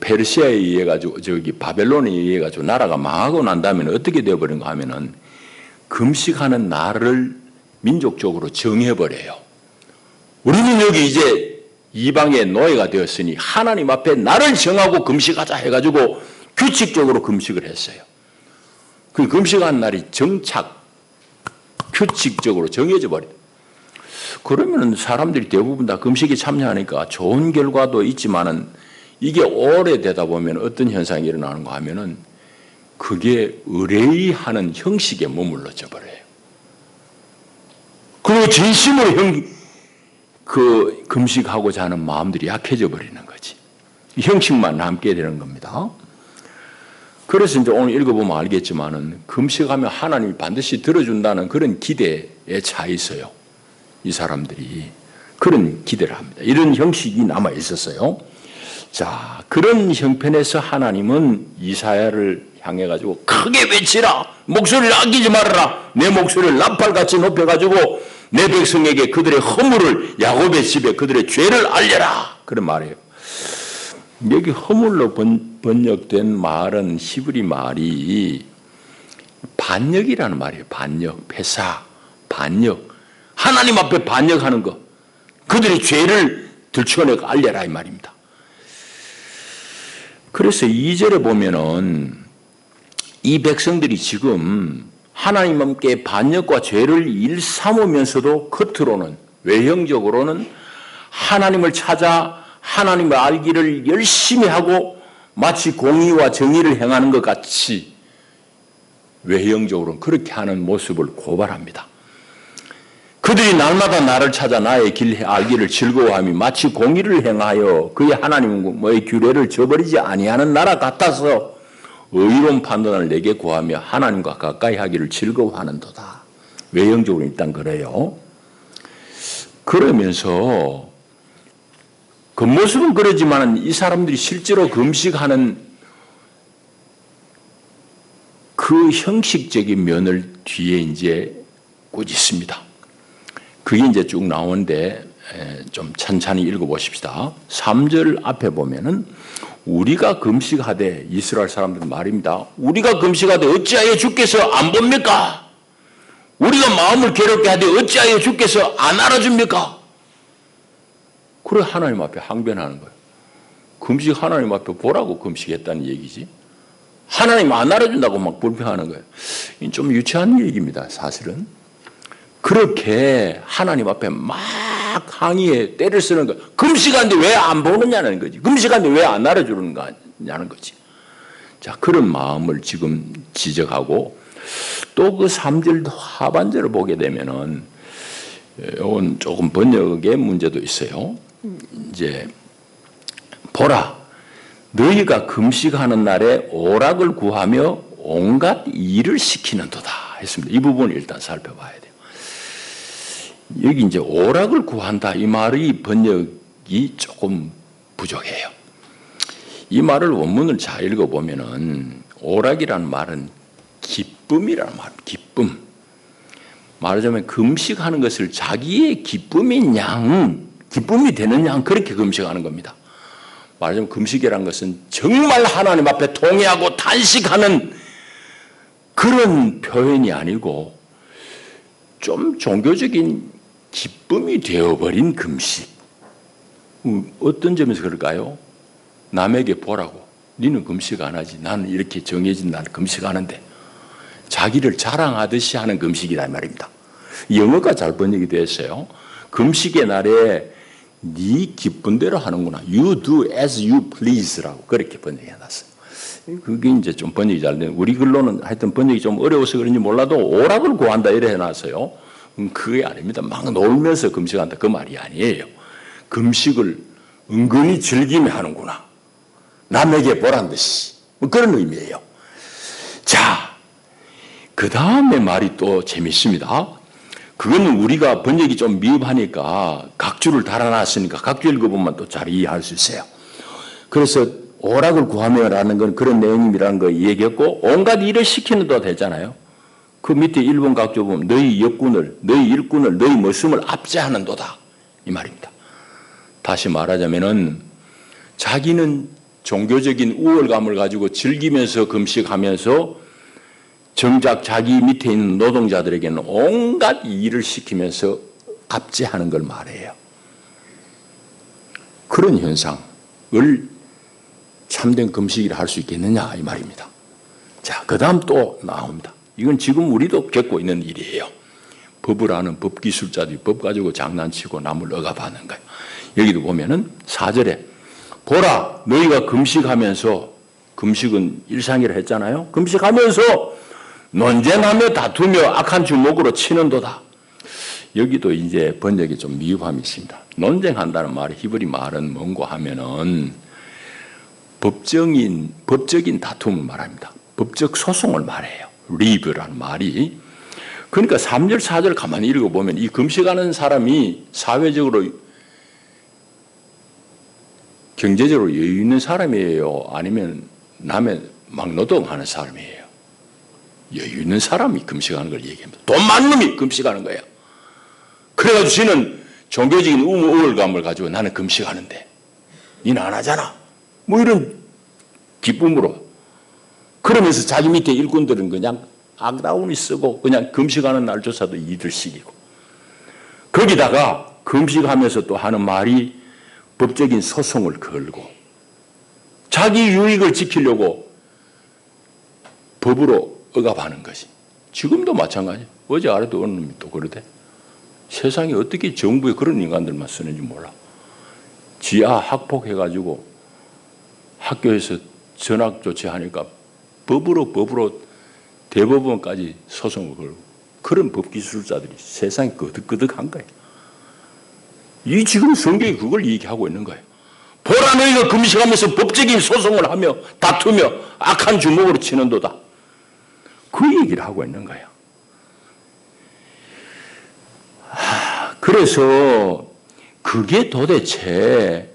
페르시아에 의해 가지고 바벨론에 의해 가지고 나라가 망하고 난 다음에는 어떻게 되어버린가 하면은 금식하는 날을 민족적으로 정해버려요. 우리는 여기 이제 이방의 노예가 되었으니 하나님 앞에 날을 정하고 금식하자 해가지고 규칙적으로 금식을 했어요. 그 금식한 날이 정착, 규칙적으로 정해져 버려요. 그러면은 사람들이 대부분 다 금식에 참여하니까 좋은 결과도 있지만은 이게 오래되다 보면 어떤 현상이 일어나는가 하면은 그게 의뢰하는 형식에 머물러져 버려요. 그리고 진심으로 금식하고자 하는 마음들이 약해져 버리는 거지. 형식만 남게 되는 겁니다. 그래서 이제 오늘 읽어보면 알겠지만은 금식하면 하나님이 반드시 들어준다는 그런 기대에 차 있어요. 이 사람들이 그런 기대를 합니다. 이런 형식이 남아 있었어요. 자, 그런 형편에서 하나님은 이사야를 향해 가지고 크게 외치라, 목소리를 아끼지 말아라, 내 목소리를 나팔같이 높여가지고 내 백성에게 그들의 허물을, 야곱의 집에 그들의 죄를 알려라, 그런 말이에요. 여기 허물로 번역된 말은 히브리 말이 반역이라는 말이에요. 반역, 회사, 반역, 하나님 앞에 반역하는 것, 그들의 죄를 들춰내고 알려라 이 말입니다. 그래서 2절에 보면은 이 백성들이 지금 하나님께 반역과 죄를 일삼으면서도 겉으로는, 외형적으로는 하나님을 찾아 하나님을 알기를 열심히 하고 마치 공의와 정의를 행하는 것 같이 외형적으로는 그렇게 하는 모습을 고발합니다. 그들이 날마다 나를 찾아 나의 길 알기를 즐거워하며 마치 공의를 행하여 그의 하나님의 규례를 저버리지 아니하는 나라 같아서 의로운 판단을 내게 구하며 하나님과 가까이 하기를 즐거워하는도다. 외형적으로 일단 그래요. 그러면서 겉모습은 그러지만 이 사람들이 실제로 금식하는 그 형식적인 면을 뒤에 이제 꾸짖습니다. 그게 이제 쭉 나오는데 좀 찬찬히 읽어보십시다. 3절 앞에 보면은 우리가 금식하되, 이스라엘 사람들 말입니다. 우리가 금식하되 어찌하여 주께서 안 봅니까? 우리가 마음을 괴롭게 하되 어찌하여 주께서 안 알아줍니까? 그래 하나님 앞에 항변하는 거예요. 금식 하나님 앞에 보라고 금식했다는 얘기지. 하나님 안 알아준다고 막 불평하는 거예요. 좀 유치한 얘기입니다, 사실은. 그렇게 하나님 앞에 막 항의에 때를 쓰는 거예요. 금식하는데 왜 안 보느냐는 거지. 금식하는데 왜 안 알아주는 거냐는 거지. 자, 그런 마음을 지금 지적하고, 또 그 3절 하반절을 보게 되면은 이건 조금 번역의 문제도 있어요. 이제 보라, 너희가 금식하는 날에 오락을 구하며 온갖 일을 시키는도다 했습니다. 이 부분을 일단 살펴봐야 돼요. 여기 이제 오락을 구한다 이 말의 번역이 조금 부족해요. 이 말을 원문을 잘 읽어보면은 오락이라는 말은 기쁨이라는 말입니다. 기쁨. 말하자면 금식하는 것을 자기의 기쁨인 양, 기쁨이 되는 양 그렇게 금식하는 겁니다. 말하자면 금식이라는 것은 정말 하나님 앞에 통회하고 탄식하는 그런 표현이 아니고 좀 종교적인 기쁨이 되어버린 금식. 어떤 점에서 그럴까요? 남에게 보라고. 너는 금식 안 하지. 나는 이렇게 정해진 날 금식하는데. 자기를 자랑하듯이 하는 금식이란 말입니다. 영어가 잘 번역이 됐어요. 금식의 날에 네 기쁜 대로 하는구나. You do as you please라고 그렇게 번역해놨어요. 그게 이제 좀 번역이 잘 된. 우리 글로는 하여튼 번역이 좀 어려워서 그런지 몰라도 오락을 구한다 이래 해놨어요. 그게 아닙니다. 막 놀면서 금식한다 그 말이 아니에요. 금식을 은근히 즐기며 하는구나. 남에게 보란 듯이. 뭐 그런 의미예요. 자, 그 다음에 말이 또 재밌습니다. 그거는 우리가 번역이 좀 미흡하니까 각주를 달아놨으니까 각주 읽어보면 또 잘 이해할 수 있어요. 그래서 오락을 구하며라는 건 그런 내용이라는 거 얘기했고 온갖 일을 시키는 도 되잖아요. 그 밑에 1번 각주 보면 너희 역군을, 너희 일꾼을, 너희 머슴을 압제하는 도다 이 말입니다. 다시 말하자면은 자기는 종교적인 우월감을 가지고 즐기면서 금식하면서 정작 자기 밑에 있는 노동자들에게는 온갖 일을 시키면서 압제하는 걸 말해요. 그런 현상을 참된 금식이라 할 수 있겠느냐 이 말입니다. 자, 그 다음 또 나옵니다. 이건 지금 우리도 겪고 있는 일이에요. 법을 아는 법기술자들이 법 가지고 장난치고 남을 억압하는 거예요. 여기도 보면은 4절에 보라 너희가 금식하면서, 금식은 일상이라 했잖아요. 금식하면서 논쟁하며 다투며 악한 주먹으로 치는도다. 여기도 이제 번역이 좀 미흡함이 있습니다. 논쟁한다는 말이 히브리 말은 뭔고 하면은 법적인 다툼을 말합니다. 법적 소송을 말해요. 리브라는 말이. 그러니까 3절, 4절 가만히 읽어보면 이 금식하는 사람이 사회적으로 경제적으로 여유 있는 사람이에요? 아니면 남의 막노동하는 사람이에요? 여유 있는 사람이 금식하는 걸 얘기합니다. 돈 많은 놈이 금식하는 거예요. 그래가지고 저는 종교적인 우월감을 가지고 나는 금식하는데 니는 안 하잖아. 뭐 이런 기쁨으로. 그러면서 자기 밑에 일꾼들은 그냥 악다운이 쓰고 그냥 금식하는 날조차도 이들 시키고. 거기다가 금식하면서 또 하는 말이 법적인 소송을 걸고 자기 유익을 지키려고 법으로 억압하는 것이. 지금도 마찬가지예요. 어제 아래도 어느 놈이 또 그러대. 세상에 어떻게 정부에 그런 인간들만 쓰는지 몰라. 지하 학폭해가지고 학교에서 전학 조치하니까 법으로 대법원까지 소송을 걸고 그런 법기술자들이 세상에 끄덕끄덕한 거예요. 이 지금 성경이 그걸 얘기하고 있는 거예요. 보라 너희가 금식하면서 법적인 소송을 하며 다투며 악한 주먹으로 치는도다. 그 얘기를 하고 있는 거예요. 그래서 그게 도대체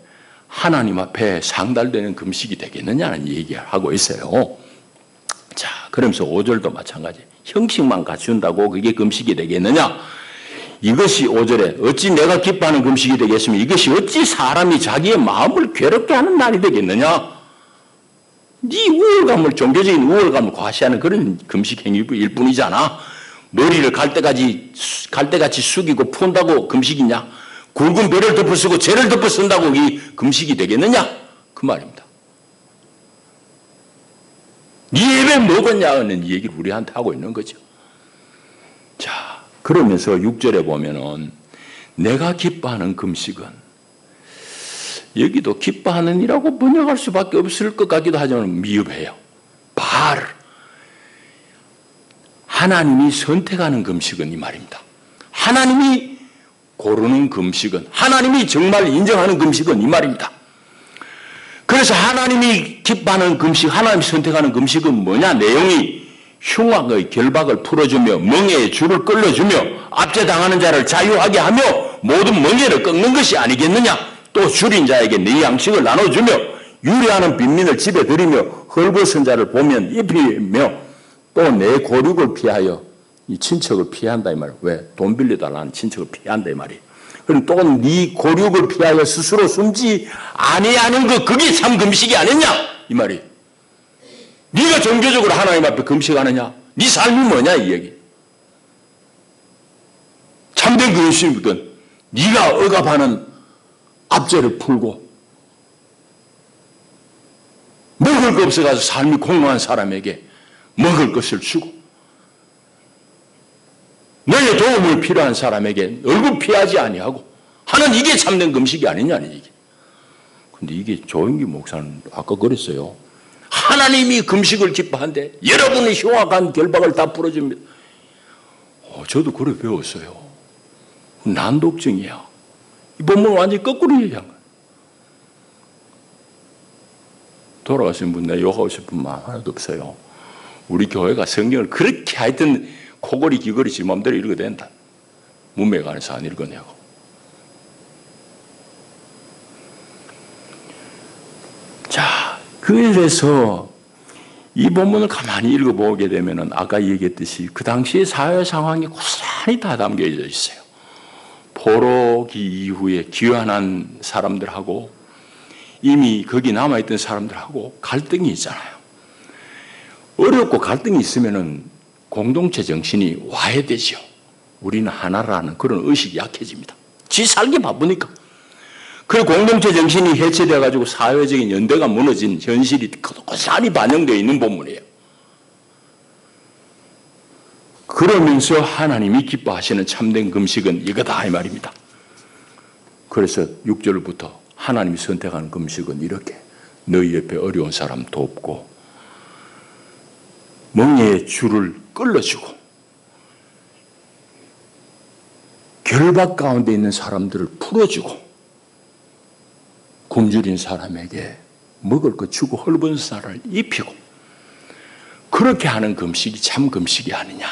하나님 앞에 상달되는 금식이 되겠느냐는 얘기를 하고 있어요. 자, 그러면서 5절도 마찬가지. 형식만 갖춘다고 그게 금식이 되겠느냐? 이것이 5절에 어찌 내가 기뻐하는 금식이 되겠으며 이것이 어찌 사람이 자기의 마음을 괴롭게 하는 날이 되겠느냐? 네 우월감을, 종교적인 우월감을 과시하는 그런 금식 행위일 뿐이잖아. 머리를 갈대같이 숙이고 푼다고 금식이냐? 굵은 배를 덮어 쓰고 죄를 덮어 쓴다고 이 금식이 되겠느냐? 그 말입니다. 네 예배 먹었냐는 얘기를 우리한테 하고 있는 거죠. 자, 그러면서 6절에 보면은 내가 기뻐하는 금식은 여기도 기뻐하는 이라고 번역할 수밖에 없을 것 같기도 하지만 미흡해요. 바알. 하나님이 선택하는 금식은 이 말입니다. 하나님이 고르는 금식은, 하나님이 정말 인정하는 금식은 이 말입니다. 그래서 하나님이 기뻐하는 금식, 하나님이 선택하는 금식은 뭐냐? 내용이 흉악의 결박을 풀어주며 멍에의 줄을 끌어주며 압제당하는 자를 자유하게 하며 모든 멍에를 꺾는 것이 아니겠느냐? 또 줄인 자에게 네 양식을 나눠주며 유래하는 빈민을 집에 들이며 헐벗은 자를 보면 입히며 또 내 고륙을 피하여 이 친척을 피한다 이 말이에요. 왜? 돈 빌려달라는 친척을 피한다 이 말이에요. 그럼 또 네 고륙을 피하여 스스로 숨지 아니하는 것, 그게 참 금식이 아니냐 이 말이에요. 네가 종교적으로 하나님 앞에 금식하느냐? 네 삶이 뭐냐 이 얘기. 참된 근심이든 네가 억압하는 압제를 풀고 먹을 거 없어가지고 삶이 공허한 사람에게 먹을 것을 주고 너의 도움을 필요한 사람에게 얼굴 피하지 아니하고 하는 이게 참된 금식이 아니냐는 얘기. 근데 이게 조영기 목사는 아까 그랬어요. 하나님이 금식을 기뻐한데 여러분의 흉악한 결박을 다 풀어줍니다. 저도 그래 배웠어요. 난독증이야. 이 본문을 완전히 거꾸로 얘기한 거예요. 돌아가신 분 내가 욕하고 싶은 마음 하나도 없어요. 우리 교회가 성경을 그렇게 하여튼 코골이 귀걸이 지 마음대로 읽어도 된다. 문맥 안에서 안 읽어내고. 자, 그래서 이 본문을 가만히 읽어보게 되면은 아까 얘기했듯이 그 당시의 사회 상황이 고스란히 다 담겨져 있어요. 포로기 이후에 귀환한 사람들하고 이미 거기 남아있던 사람들하고 갈등이 있잖아요. 어렵고 갈등이 있으면은 공동체 정신이 와해되죠. 우리는 하나라는 그런 의식이 약해집니다. 지 살기 바쁘니까. 그 공동체 정신이 해체되어가지고 사회적인 연대가 무너진 현실이 고스란히 반영되어 있는 본문이에요. 그러면서 하나님이 기뻐하시는 참된 금식은 이거다 이 말입니다. 그래서 6절부터 하나님이 선택하는 금식은 이렇게 너희 옆에 어려운 사람 돕고 멍에의 줄을 끌어주고 결박 가운데 있는 사람들을 풀어주고 굶주린 사람에게 먹을 것 주고 헐벗은 사람을 입히고 그렇게 하는 금식이 참 금식이 아니냐.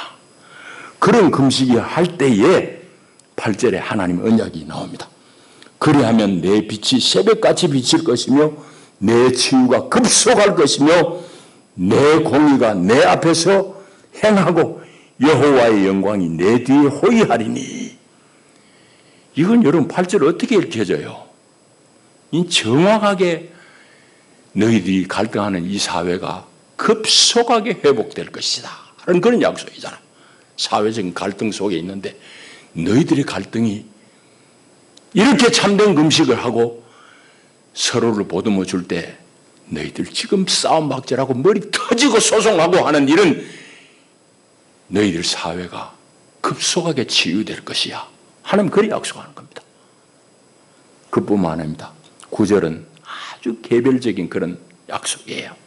그런 금식이 할 때에 8절에 하나님의 언약이 나옵니다. 그리하면 내 빛이 새벽같이 비칠 것이며 내 치유가 급속할 것이며 내 공의가 내 앞에서 행하고 여호와의 영광이 내 뒤에 호위하리니. 이건 여러분 8절 어떻게 읽혀져요? 이 정확하게 너희들이 갈등하는 이 사회가 급속하게 회복될 것이다 하는 그런 약속이잖아. 사회적인 갈등 속에 있는데 너희들의 갈등이 이렇게 참된 금식을 하고 서로를 보듬어 줄 때 너희들 지금 싸움 박질하고 머리 터지고 소송하고 하는 이런 너희들 사회가 급속하게 치유될 것이야. 하나님 그리 약속하는 겁니다. 그뿐만 아닙니다. 9절은 아주 개별적인 그런 약속이에요.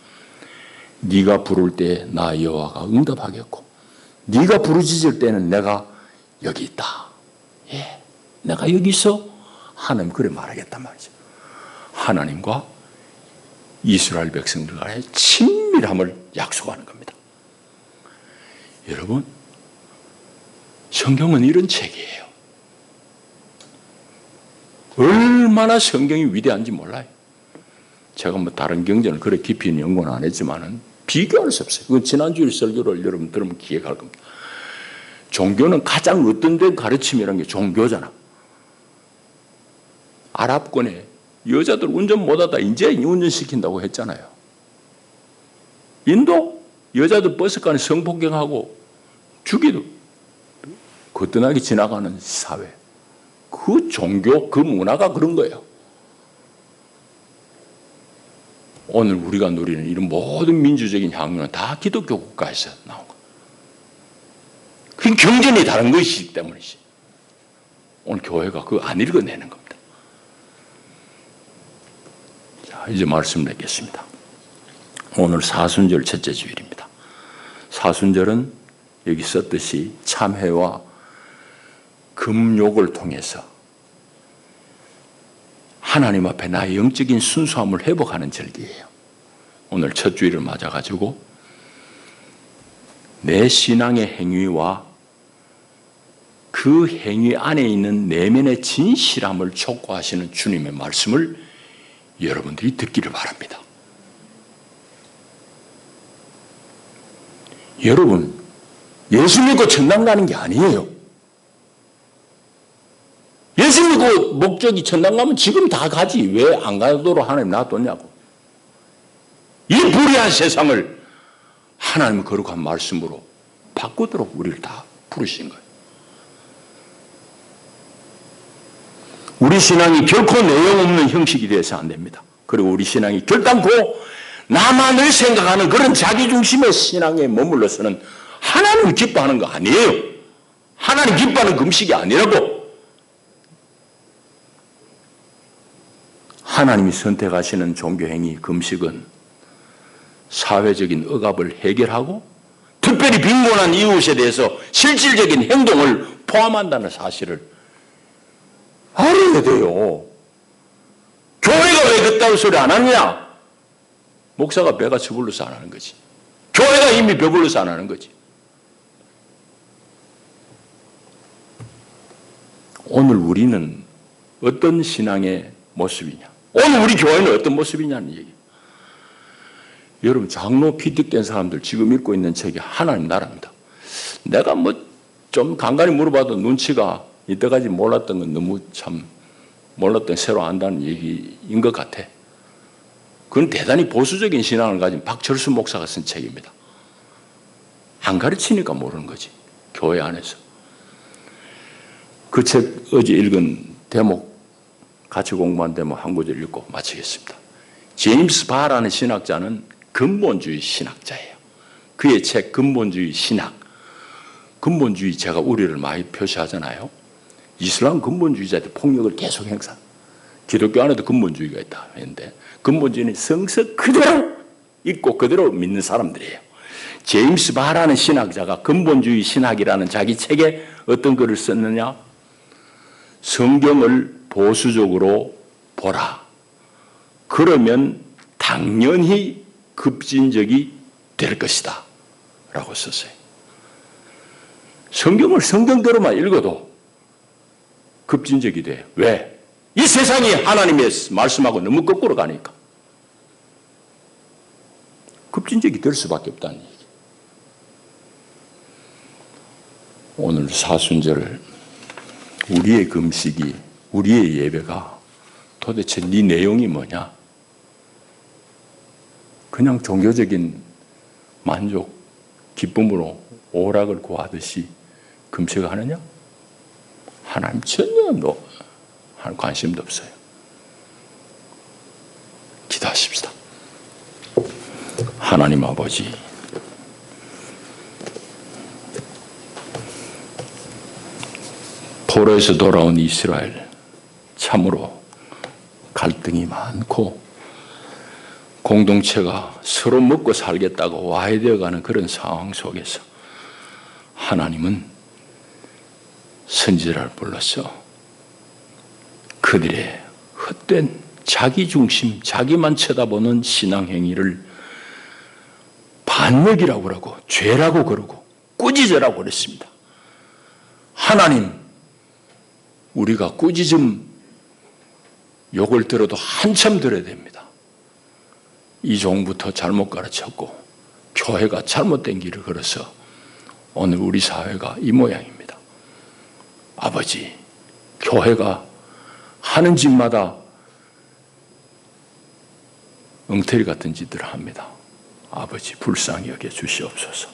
네가 부를 때 나 여호와가 응답하겠고 네가 부르짖을 때는 내가 여기 있다. 예, 내가 여기 있어. 하나님 그래 말하겠단 말이죠. 하나님과 이스라엘 백성들 간의 친밀함을 약속하는 겁니다. 여러분, 성경은 이런 책이에요. 얼마나 성경이 위대한지 몰라요. 제가 뭐 다른 경전을 그렇게 깊이 연구는 안 했지만은 비교할 수 없어요. 그 지난주일 설교를 여러분 들으면 기억할 겁니다. 종교는 가장 어떤된 가르침이라는 게 종교잖아. 아랍권에 여자들 운전 못하다 이제 운전시킨다고 했잖아요. 인도 여자들 버스간에 성폭행하고 죽이도 거뜬하게 지나가는 사회. 그 종교, 그 문화가 그런 거예요. 오늘 우리가 누리는 이런 모든 민주적인 향유는 다 기독교 국가에서 나온 거예요. 그 경전이 다른 것이기 때문이지. 오늘 교회가 그거 안 읽어내는 겁니다. 자, 이제 말씀 맺겠습니다. 오늘 사순절 첫째 주일입니다. 사순절은 여기 썼듯이 참회와 금욕을 통해서 하나님 앞에 나의 영적인 순수함을 회복하는 절기예요. 오늘 첫 주일을 맞아가지고 내 신앙의 행위와 그 행위 안에 있는 내면의 진실함을 촉구하시는 주님의 말씀을 여러분들이 듣기를 바랍니다. 여러분, 예수 믿고 천당 가는 게 아니에요. 예수 믿고 목적이 천당 가면 지금 다 가지. 왜 안 가도록 하나님 놔뒀냐고. 이 불의한 세상을 하나님의 거룩한 말씀으로 바꾸도록 우리를 다 부르신 거예요. 우리 신앙이 결코 내용 없는 형식이 되어서 안 됩니다. 그리고 우리 신앙이 결단코 나만을 생각하는 그런 자기중심의 신앙에 머물러서는 하나님을 기뻐하는 거 아니에요. 하나님 기뻐하는 금식이 아니라고. 하나님이 선택하시는 종교행위 금식은 사회적인 억압을 해결하고 특별히 빈곤한 이웃에 대해서 실질적인 행동을 포함한다는 사실을 알아야 돼요. 교회가 왜 그따위 소리 안 하느냐? 목사가 배가 저불러서 안 하는 거지. 교회가 이미 배불러서 안 하는 거지. 오늘 우리는 어떤 신앙의 모습이냐? 오늘 우리 교회는 어떤 모습이냐는 얘기. 여러분, 장로 피득된 사람들 지금 읽고 있는 책이 하나님 나라입니다. 내가 뭐 좀 간간히 물어봐도 눈치가 이때까지 몰랐던 건 너무 참 몰랐던 새로 안다는 얘기인 것 같아. 그건 대단히 보수적인 신앙을 가진 박철수 목사가 쓴 책입니다. 안 가르치니까 모르는 거지. 교회 안에서. 그 책 어제 읽은 대목, 같이 공부한 대목 한 구절 읽고 마치겠습니다. 제임스 바라는 신학자는 근본주의 신학자예요. 그의 책 근본주의 신학. 근본주의 제가 우려를 많이 표시하잖아요. 이슬람 근본주의자들 폭력을 계속 행사. 기독교 안에도 근본주의가 있다 했는데 근본주의는 성서 그대로 읽고 그대로 믿는 사람들이에요. 제임스 바라는 신학자가 근본주의 신학이라는 자기 책에 어떤 글을 썼느냐? 성경을 보수적으로 보라. 그러면 당연히 급진적이 될 것이다 라고 썼어요. 성경을 성경대로만 읽어도 급진적이 돼. 왜? 이 세상이 하나님의 말씀하고 너무 거꾸로 가니까. 급진적이 될 수밖에 없다는 얘기. 오늘 사순절 우리의 금식이, 우리의 예배가 도대체 네 내용이 뭐냐? 그냥 종교적인 만족, 기쁨으로 오락을 구하듯이 금식을 하느냐? 하나님 전혀 관심도 없어요. 기도하십시다. 하나님 아버지, 포로에서 돌아온 이스라엘, 참으로 갈등이 많고 공동체가 서로 먹고 살겠다고 와해되어가는 그런 상황 속에서 하나님은 선지자를 불러서 그들의 헛된 자기중심, 자기만 쳐다보는 신앙 행위를 반역이라고 그러고 죄라고 그러고 꾸짖으라고 그랬습니다. 하나님, 우리가 꾸짖음 욕을 들어도 한참 들어야 됩니다. 이종부터 잘못 가르쳤고 교회가 잘못된 길을 걸어서 오늘 우리 사회가 이 모양입니다. 아버지, 교회가 하는 짓마다 엉터리 같은 짓들을 합니다. 아버지, 불쌍히 여겨 주시옵소서.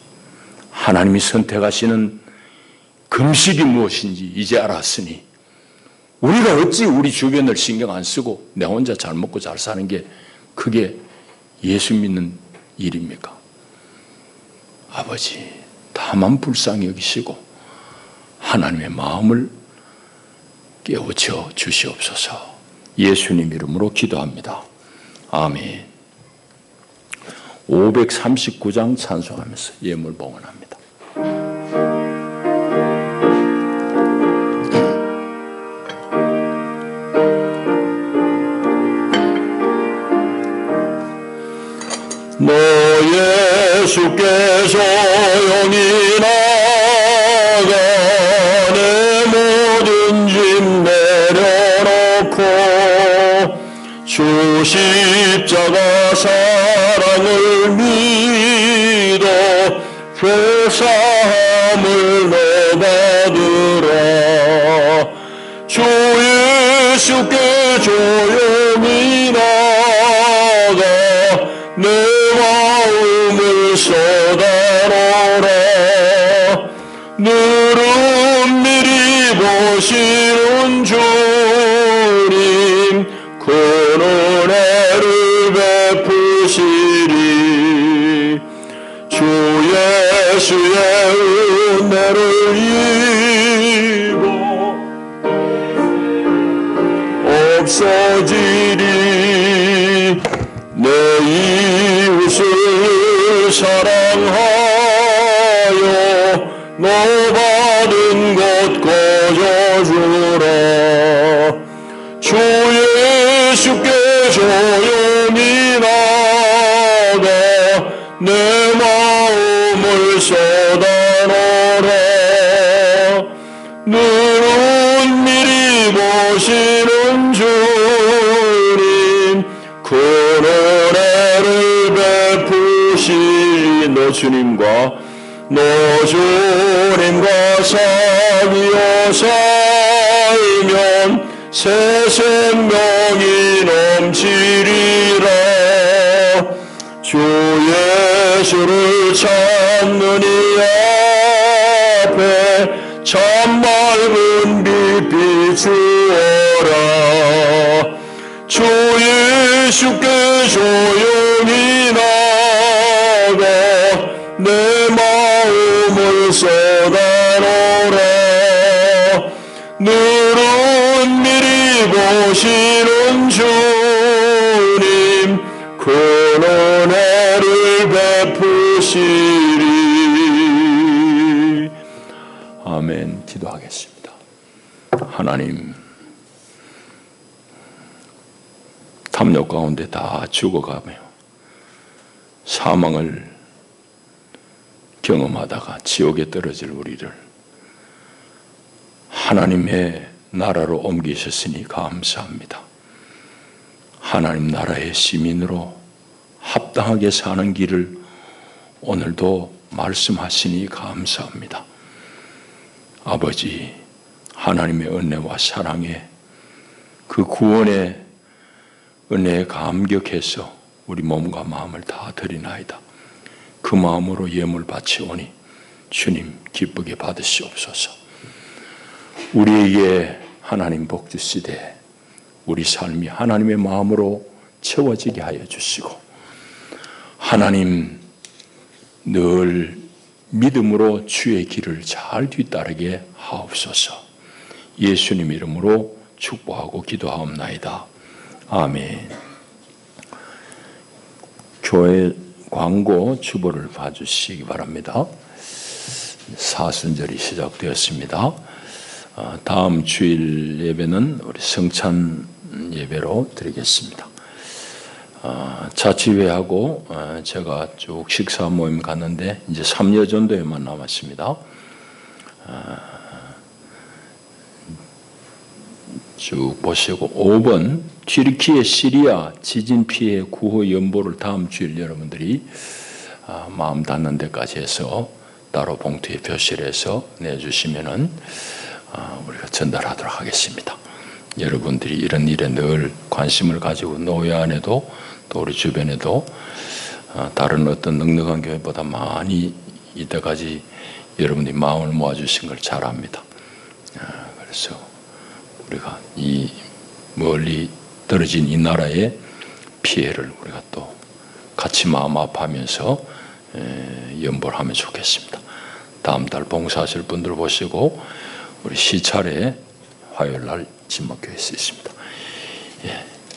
하나님이 선택하시는 금식이 무엇인지 이제 알았으니 우리가 어찌 우리 주변을 신경 안 쓰고 내 혼자 잘 먹고 잘 사는 게 그게 예수 믿는 일입니까? 아버지, 다만 불쌍히 여기시고 하나님의 마음을 깨우쳐 주시옵소서. 예수님 이름으로 기도합니다. 아멘. 539장 찬송하면서 예물 봉헌합니다. 너 예수께서 영이 나가 내 모든 짐 내려놓고 주 십자가 사랑을 믿어 죄사함을 너 받으라. 주 예수께 조용히 나가 내 마음을 쏟아놓으라. 늘은 미리 보시는 주님 그 은혜를 베푸시리. 주 예수의 은혜를 입어 없어지리. 내 이웃을 사랑하여 너 받은 것 거저주라. 주 예수께 조용히 나가 내 마음을 쏟아놓으라. 눈은 미리 보시는 주님 그 은혜를 베푸시리. 너 주님과 사귀어 살면 새 생명이 넘치리라. 주 예수를 찾는 이 앞에 참 맑은 빛 비추어라. 주 예수께 조용히 나가 내 마음을 쏟아놓으라. 늘은 미리 보시는 주님 그 은혜를 베푸시리. 아멘. 기도하겠습니다. 하나님, 탐욕 가운데 다 죽어가며 사망을 경험하다가 지옥에 떨어질 우리를 하나님의 나라로 옮기셨으니 감사합니다. 하나님 나라의 시민으로 합당하게 사는 길을 오늘도 말씀하시니 감사합니다. 아버지, 하나님의 은혜와 사랑에 그 구원의 은혜에 감격해서 우리 몸과 마음을 다 드리나이다. 그 마음으로 예물 바치오니 주님 기쁘게 받으시옵소서. 우리에게 하나님 복 주시되 우리 삶이 하나님의 마음으로 채워지게 하여 주시고 하나님 늘 믿음으로 주의 길을 잘 뒤따르게 하옵소서. 예수님 이름으로 축복하고 기도하옵나이다. 아멘. 교회 광고 주보를 봐주시기 바랍니다. 사순절이 시작되었습니다. 다음 주일 예배는 우리 성찬 예배로 드리겠습니다. 자치회하고 제가 쭉 식사 모임 갔는데 이제 3여 전도회만 남았습니다. 쭉 보시고 5번 튀르키예 시리아 지진 피해 구호 연보를 다음 주일 여러분들이 마음 닿는 데까지 해서 따로 봉투에 표시해서 내주시면은 우리가 전달하도록 하겠습니다. 여러분들이 이런 일에 늘 관심을 가지고 노예 안에도 또 우리 주변에도 다른 어떤 넉넉한 교회보다 많이 이때까지 여러분들이 마음을 모아주신 걸 잘 압니다. 그래서 우리가 이 멀리 떨어진 이 나라의 피해를 우리가 또 같이 마음 아파하면서 연보를 하면 좋겠습니다. 다음 달 봉사하실 분들 보시고 우리 시차례 화요일 날 진목교회에 있습니다.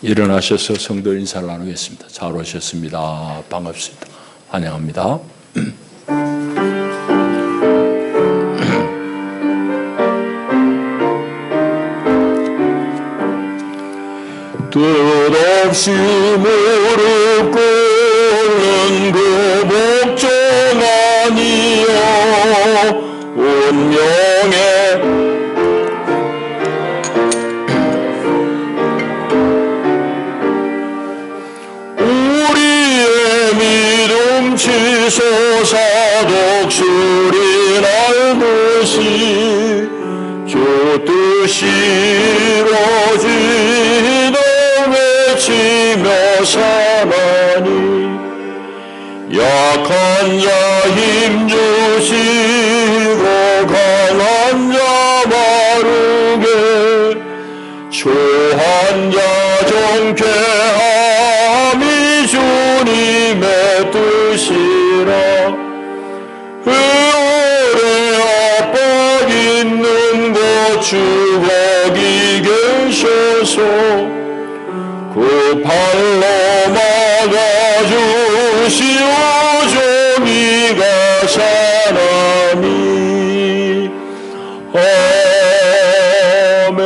일어나셔서 성도 인사를 나누겠습니다. 잘 오셨습니다. 반갑습니다. 환영합니다. 뜻없이 무릎 꿇는 그 복종 아니여 운명의 우리의 믿음 치솟아 독수리 날듯이 주 뜻이 이루어지는 외치며 사나니 약한 자 힘주시고 강한 자 바르게 초한 자 정쾌함이 주님의 뜻이라 오래 압박 있는 곳 주거기 계셔서 그 발로 막아주시오 종이가 사람이 아멘.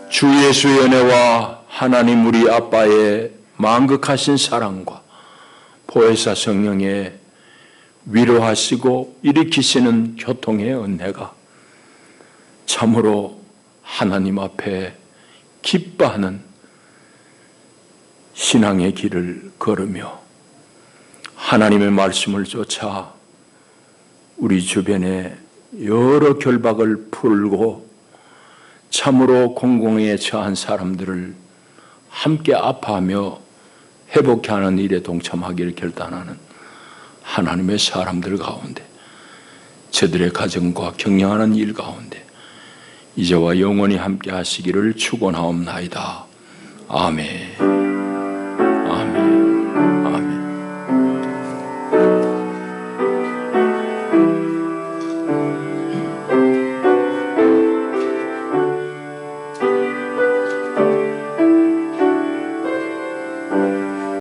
주 예수의 은혜와 하나님 우리 아빠의 만극하신 사랑과 보혜사 성령의 위로하시고 일으키시는 교통의 은혜가 참으로 하나님 앞에 기뻐하는 신앙의 길을 걸으며 하나님의 말씀을 쫓아 우리 주변에 여러 결박을 풀고 참으로 공공에 처한 사람들을 함께 아파하며 회복케 하는 일에 동참하기를 결단하는 하나님의 사람들 가운데 저들의 가정과 격려하는 일 가운데 이제와 영원히 함께 하시기를 축원하옵나이다. 아멘.